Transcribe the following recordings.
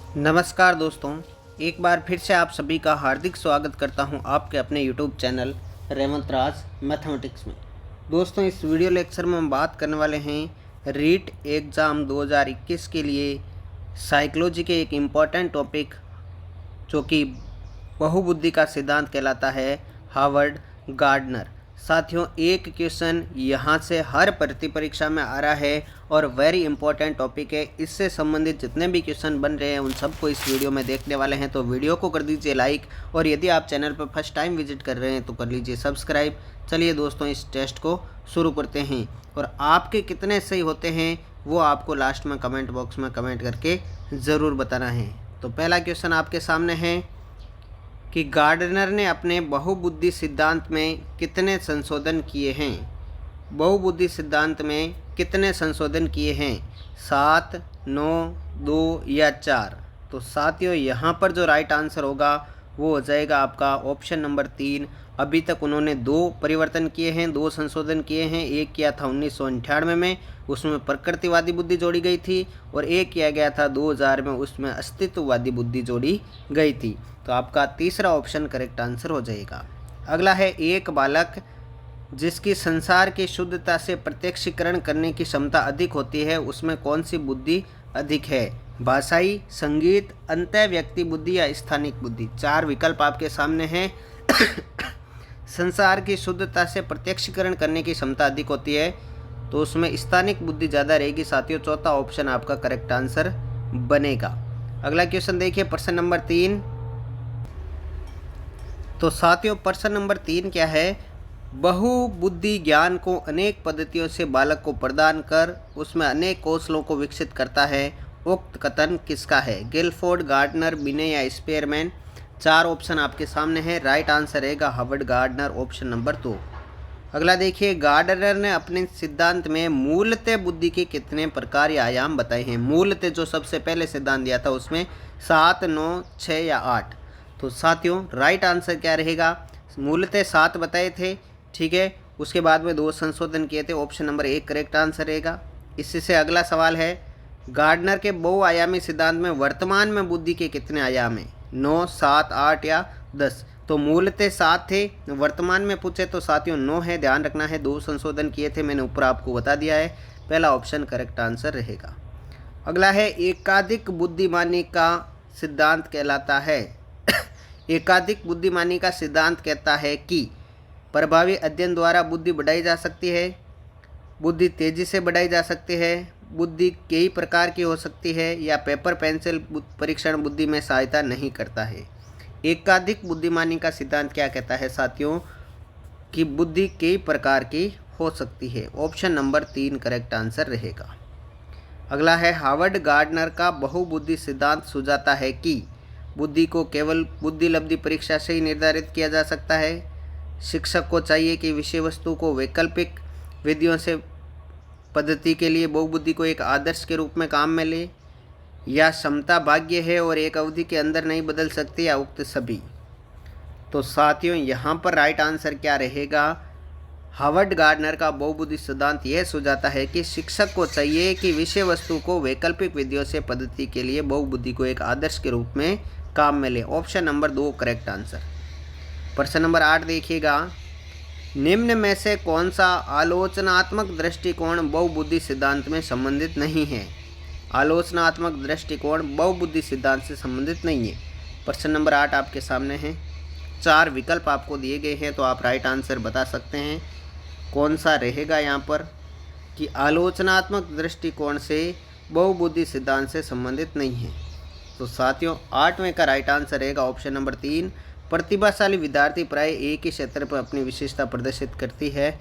नमस्कार दोस्तों, एक बार फिर से आप सभी का हार्दिक स्वागत करता हूं आपके अपने YouTube चैनल रेवंत राज मैथमेटिक्स में। दोस्तों, इस वीडियो लेक्चर में हम बात करने वाले हैं रीट एग्ज़ाम 2021 के लिए साइकोलॉजी के एक इम्पॉर्टेंट टॉपिक जो कि बहुबुद्धि का सिद्धांत कहलाता है, हार्वर्ड गार्डनर। साथियों, एक क्वेश्चन यहाँ से हर भर्ती परीक्षा में आ रहा है और वेरी इंपॉर्टेंट टॉपिक है। इससे संबंधित जितने भी क्वेश्चन बन रहे हैं उन सबको इस वीडियो में देखने वाले हैं, तो वीडियो को कर दीजिए लाइक, और यदि आप चैनल पर फर्स्ट टाइम विजिट कर रहे हैं तो कर लीजिए सब्सक्राइब। चलिए दोस्तों, इस टेस्ट को शुरू करते हैं, और आपके कितने सही होते हैं वो आपको लास्ट में कमेंट बॉक्स में कमेंट करके ज़रूर बताना है। तो पहला क्वेश्चन आपके सामने है कि गार्डनर ने अपने बहुबुद्धि सिद्धांत में कितने संशोधन किए हैं। बहुबुद्धि सिद्धांत में कितने संशोधन किए हैं? 7, 9, 2 या 4। तो साथियों, यहाँ पर जो राइट आंसर होगा वो हो जाएगा आपका ऑप्शन नंबर 3। अभी तक उन्होंने 2 परिवर्तन किए हैं, 2 संशोधन किए हैं। एक किया था 1998 में, उसमें प्रकृतिवादी बुद्धि जोड़ी गई थी, और एक किया गया था 2000 में, उसमें अस्तित्ववादी बुद्धि जोड़ी गई थी। तो आपका तीसरा ऑप्शन करेक्ट आंसर हो जाएगा। अगला है, एक बालक जिसकी संसार की शुद्धता से प्रत्यक्षीकरण करने की क्षमता अधिक होती है, उसमें कौन सी बुद्धि अधिक है? भाषाई, संगीत, अंतः व्यक्ति बुद्धि या स्थानिक बुद्धि। 4 विकल्प आपके सामने हैं। संसार की शुद्धता से प्रत्यक्षीकरण करने की क्षमता अधिक होती है तो उसमें स्थानिक बुद्धि ज़्यादा रहेगी। साथियों, चौथा ऑप्शन आपका करेक्ट आंसर बनेगा। अगला क्वेश्चन देखिए, प्रश्न नंबर 3। तो साथियों, प्रश्न नंबर 3 क्या है? बहुबुद्धि ज्ञान को अनेक पद्धतियों से बालक को प्रदान कर उसमें अनेक कौशलों को विकसित करता है। उक्त कथन किसका है? गिलफोर्ड, गार्डनर, बिने या स्पेयरमैन। 4 ऑप्शन आपके सामने हैं। राइट आंसर रहेगा हार्वर्ड गार्डनर, ऑप्शन नंबर 2। अगला देखिए, गार्डनर ने अपने सिद्धांत में मूलतः बुद्धि के कितने प्रकार या आयाम बताए हैं? मूलतः जो सबसे पहले सिद्धांत दिया था उसमें 7, 9, 6 या 8। तो साथियों, राइट आंसर क्या रहेगा? मूलतः 7 बताए थे, ठीक है। उसके बाद में 2 संशोधन किए थे, ऑप्शन नंबर 1 करेक्ट आंसर रहेगा। इसी से अगला सवाल है, गार्डनर के बहुआयामी सिद्धांत में वर्तमान में बुद्धि के कितने आयाम हैं? 9, 7, 8 या 10। तो मूलतः 7 थे, वर्तमान में पूछे तो साथियों 9 है, ध्यान रखना है। 2 संशोधन किए थे, मैंने ऊपर आपको बता दिया है। पहला ऑप्शन करेक्ट आंसर रहेगा। अगला है, एकाधिक बुद्धिमानी का सिद्धांत कहलाता है। एकाधिक बुद्धिमानी का सिद्धांत कहता है कि प्रभावी अध्ययन द्वारा बुद्धि बढ़ाई जा सकती है, बुद्धि तेजी से बढ़ाई जा सकती है, बुद्धि कई प्रकार की हो सकती है, या पेपर पेंसिल परीक्षण बुद्धि में सहायता नहीं करता है। एकाधिक बुद्धिमानी का सिद्धांत क्या कहता है साथियों? कि बुद्धि कई प्रकार की हो सकती है। ऑप्शन नंबर 3 करेक्ट आंसर रहेगा। अगला है, हार्वर्ड गार्डनर का बहुबुद्धि सिद्धांत सुझाता है कि बुद्धि को केवल बुद्धि लब्धि परीक्षा से ही निर्धारित किया जा सकता है। शिक्षक को चाहिए कि विषय वस्तु को वैकल्पिक विधियों से पद्धति के लिए बहुबुद्धि को एक आदर्श के रूप में काम में ले, या क्षमता भाग्य है और एक अवधि के अंदर नहीं बदल सकती, या उक्त सभी। तो साथियों, यहाँ पर राइट आंसर क्या रहेगा? हार्वर्ड गार्डनर का बहुबुद्धि सिद्धांत यह सुझाता है कि शिक्षक को चाहिए कि विषय वस्तु को वैकल्पिक विधियों से पद्धति के लिए बहुबुद्धि को एक आदर्श के रूप में काम में ले। Option number 2 correct answer. प्रश्न नंबर 8 देखिएगा, निम्न में से कौन सा आलोचनात्मक दृष्टिकोण बहुबुद्धि सिद्धांत में संबंधित नहीं है? आलोचनात्मक दृष्टिकोण बहुबुद्धि सिद्धांत से संबंधित नहीं है। प्रश्न नंबर 8 आपके सामने है। 4 विकल्प आपको दिए गए हैं, तो आप राइट आंसर बता सकते हैं कौन सा रहेगा यहाँ पर कि आलोचनात्मक दृष्टिकोण से बहुबुद्धि सिद्धांत से संबंधित नहीं है। तो साथियों, 8वें का राइट आंसर रहेगा ऑप्शन नंबर 3। प्रतिभाशाली विद्यार्थी प्राय एक ही क्षेत्र पर अपनी विशेषता प्रदर्शित करती है,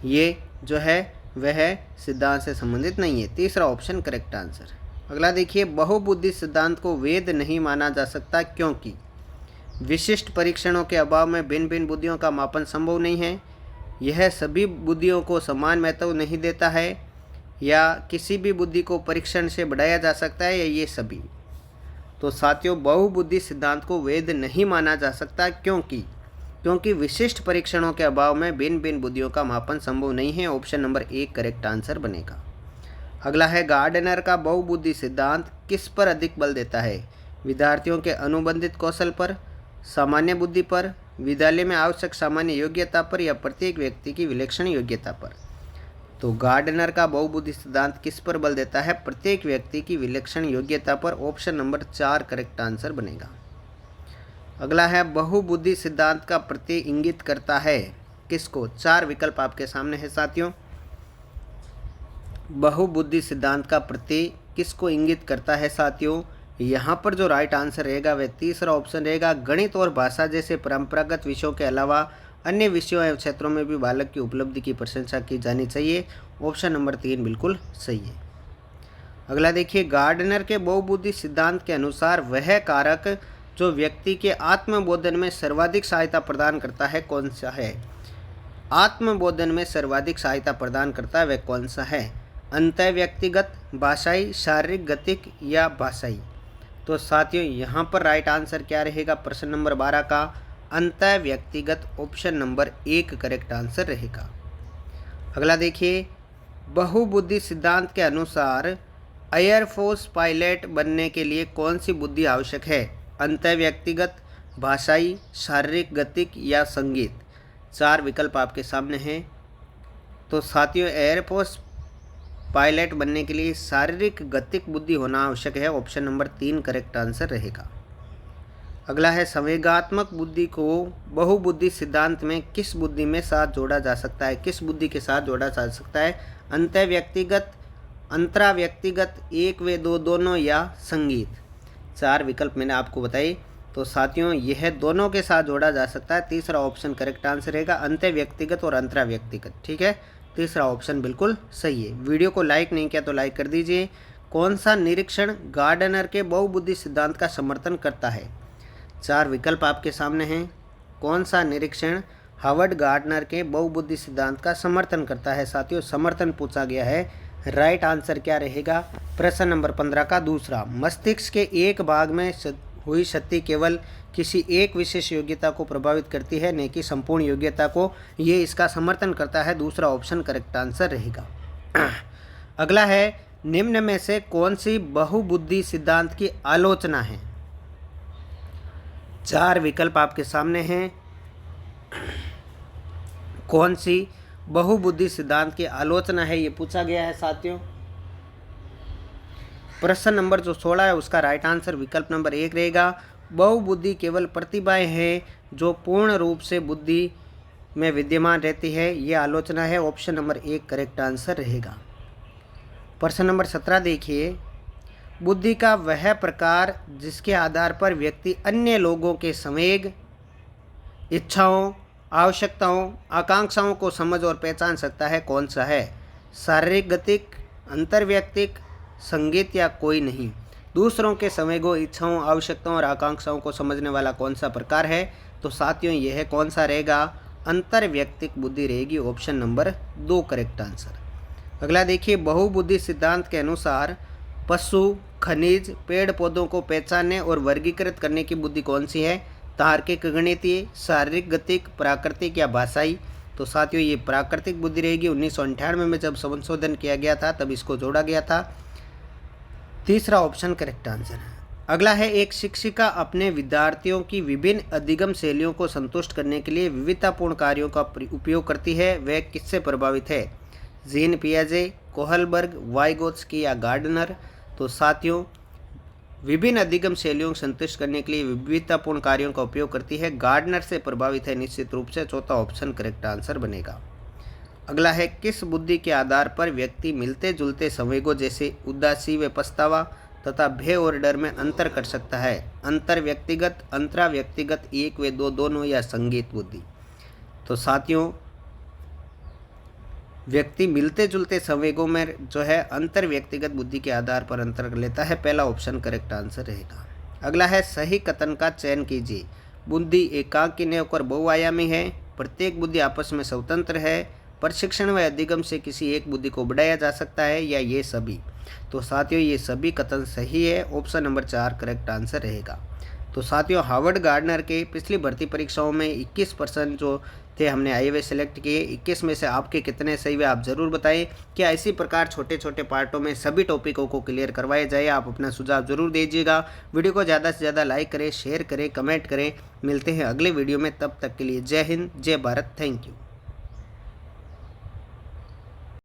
ये जो है वह सिद्धांत से संबंधित नहीं है। तीसरा ऑप्शन करेक्ट आंसर। अगला देखिए, बहुबुद्धि सिद्धांत को वैध नहीं माना जा सकता क्योंकि विशिष्ट परीक्षणों के अभाव में भिन्न भिन्न बुद्धियों का मापन संभव नहीं है, यह सभी बुद्धियों को समान महत्व नहीं देता है, या किसी भी बुद्धि को परीक्षण से बढ़ाया जा सकता है, या ये सभी। तो साथियों, बहुबुद्धि सिद्धांत को वैध नहीं माना जा सकता क्योंकि विशिष्ट परीक्षणों के अभाव में भिन्न भिन्न बुद्धियों का मापन संभव नहीं है। ऑप्शन नंबर 1 करेक्ट आंसर बनेगा। अगला है गार्डनर का बहुबुद्धि सिद्धांत किस पर अधिक बल देता है? विद्यार्थियों के अनुबंधित कौशल पर, सामान्य बुद्धि पर, विद्यालय में आवश्यक सामान्य योग्यता पर या प्रत्येक व्यक्ति की विलक्षण योग्यता पर? तो गार्डनर का बहुबुद्धि सिद्धांत किस पर बल देता है? प्रत्येक व्यक्ति की विलक्षण योग्यता पर। ऑप्शन नंबर 4 करेक्ट आंसर बनेगा। अगला है बहुबुद्धि सिद्धांत का प्रत्यय इंगित करता है किसको? 4 विकल्प आपके सामने है साथियों। बहुबुद्धि सिद्धांत का प्रत्यय किसको इंगित करता है साथियों? यहाँ पर जो राइट आंसर रहेगा वह तीसरा ऑप्शन रहेगा। गणित और भाषा जैसे परंपरागत विषयों के अलावा अन्य विषयों एवं क्षेत्रों में भी बालक की उपलब्धि की प्रशंसा की जानी चाहिए। ऑप्शन नंबर 3 बिल्कुल सही है। अगला देखिए, गार्डनर के बहुबुद्धि सिद्धांत के अनुसार वह कारक जो व्यक्ति के आत्मबोधन में सर्वाधिक सहायता प्रदान करता है कौन सा है? आत्मबोधन में सर्वाधिक सहायता प्रदान करता है वह कौन सा है? अंतः व्यक्तिगत, भाषाई, शारीरिक, गतिक या भाषाई? तो साथियों यहाँ पर राइट आंसर क्या रहेगा? प्रश्न नंबर 12 का अंतः व्यक्तिगत ऑप्शन नंबर 1 करेक्ट आंसर रहेगा। अगला देखिए, बहुबुद्धि सिद्धांत के अनुसार एयरफोर्स पायलट बनने के लिए कौन सी बुद्धि आवश्यक है? अंतः व्यक्तिगत, भाषाई, शारीरिक, गतिक या संगीत? 4 विकल्प आपके सामने हैं। तो साथियों एयरफोर्स पायलट बनने के लिए शारीरिक गतिक बुद्धि होना आवश्यक है। ऑप्शन नंबर 3 करेक्ट आंसर रहेगा। अगला है, संवेगात्मक बुद्धि को बहुबुद्धि सिद्धांत में किस बुद्धि में साथ जोड़ा जा सकता है? किस बुद्धि के साथ जोड़ा जा सकता है? अंतः व्यक्तिगत, अंतरा व्यक्तिगत, एक व दो दोनों या संगीत? 4 विकल्प मैंने आपको बताई। तो साथियों यह दोनों के साथ जोड़ा जा सकता है। तीसरा ऑप्शन करेक्ट आंसर रहेगा, अंतः व्यक्तिगत और अंतरा व्यक्तिगत। ठीक है, तीसरा ऑप्शन बिल्कुल सही है। वीडियो को लाइक नहीं किया तो लाइक कर दीजिए। कौन सा निरीक्षण गार्डनर के बहुबुद्धि सिद्धांत का समर्थन करता है? 4 विकल्प आपके सामने हैं। कौन सा निरीक्षण हार्वर्ड गार्डनर के बहुबुद्धि सिद्धांत का समर्थन करता है? साथियों समर्थन पूछा गया है। राइट आंसर क्या रहेगा? प्रश्न नंबर 15 का दूसरा, मस्तिष्क के एक भाग में हुई क्षति केवल किसी एक विशेष योग्यता को प्रभावित करती है, न कि संपूर्ण योग्यता को। ये इसका समर्थन करता है। दूसरा ऑप्शन करेक्ट आंसर रहेगा। अगला है, निम्न में से कौन सी बहुबुद्धि सिद्धांत की आलोचना है? 4 विकल्प आपके सामने हैं। कौन सी बहुबुद्धि सिद्धांत की आलोचना है ये पूछा गया है साथियों। प्रश्न नंबर जो 16 है उसका राइट आंसर विकल्प नंबर 1 रहेगा। बहुबुद्धि केवल प्रतिभाएं हैं जो पूर्ण रूप से बुद्धि में विद्यमान रहती है, ये आलोचना है। ऑप्शन नंबर 1 करेक्ट आंसर रहेगा। प्रश्न नंबर 17 देखिए, बुद्धि का वह प्रकार जिसके आधार पर व्यक्ति अन्य लोगों के संवेग, इच्छाओं, आवश्यकताओं, आकांक्षाओं को समझ और पहचान सकता है कौन सा है? शारीरिक, गतिक, अंतर्व्यक्तिक, संगीत या कोई नहीं? दूसरों के संवेगों, इच्छाओं, आवश्यकताओं और आकांक्षाओं को समझने वाला कौन सा प्रकार है? तो साथियों यह कौन सा रहेगा? अंतर्व्यक्तिक बुद्धि रहेगी। Option number 2 correct answer. अगला देखिए, बहुबुद्धि सिद्धांत के अनुसार पशु, खनिज, पेड़ पौधों को पहचानने और वर्गीकृत करने की बुद्धि कौन सी है? तार्किक, गणितीय, शारीरिक, गतिक, प्राकृतिक या भाषाई? तो साथियों ये प्राकृतिक बुद्धि रहेगी। 1998 में जब संशोधन किया गया था तब इसको जोड़ा गया था। तीसरा ऑप्शन करेक्ट आंसर है। अगला है, एक शिक्षिका अपने विद्यार्थियों की विभिन्न अधिगम शैलियों को संतुष्ट करने के लिए विविधतापूर्ण कार्यों का उपयोग करती है, वह किससे प्रभावित है? जीन पियाजे, कोहलबर्ग, वाइगोत्स्की या गार्डनर? तो साथियों विभिन्न अधिगम शैलियों को संतुष्ट करने के लिए विविधतापूर्ण कार्यों का उपयोग करती है, गार्डनर से प्रभावित है निश्चित रूप से। चौथा ऑप्शन करेक्ट आंसर बनेगा। अगला है, किस बुद्धि के आधार पर व्यक्ति मिलते जुलते संवेगों जैसे उदासी व पछतावा तथा भय और डर में अंतर कर सकता है? अंतर व्यक्तिगत, अंतरा व्यक्तिगत, एक व दो दोनों या संगीत बुद्धि? तो साथियों व्यक्ति मिलते जुलते संवेगों में जो है अंतर व्यक्तिगत बुद्धि के आधार पर अंतर कर लेता है। पहला ऑप्शन करेक्ट आंसर रहेगा। अगला है, सही कथन का चयन कीजिए। बुद्धि एकांकी न होकर बहुआयामी है, प्रत्येक बुद्धि आपस में स्वतंत्र है, प्रशिक्षण व अधिगम से किसी एक बुद्धि को बढ़ाया जा सकता है, या ये सभी? तो साथियों ये सभी कथन सही है। ऑप्शन नंबर 4 करेक्ट आंसर रहेगा। तो साथियों, हार्वर्ड गार्डनर के पिछली भर्ती परीक्षाओं में 21% जो थे हमने आए हुए सिलेक्ट किए। 21 में से आपके कितने सही हुए आप ज़रूर बताएं। क्या इसी प्रकार छोटे छोटे पार्टों में सभी टॉपिकों को क्लियर करवाया जाए? आप अपना सुझाव ज़रूर दीजिएगा। वीडियो को ज़्यादा से ज़्यादा लाइक करें, शेयर करें, कमेंट करें। मिलते हैं अगले वीडियो में, तब तक के लिए जय हिंद, जय भारत, थैंक यू।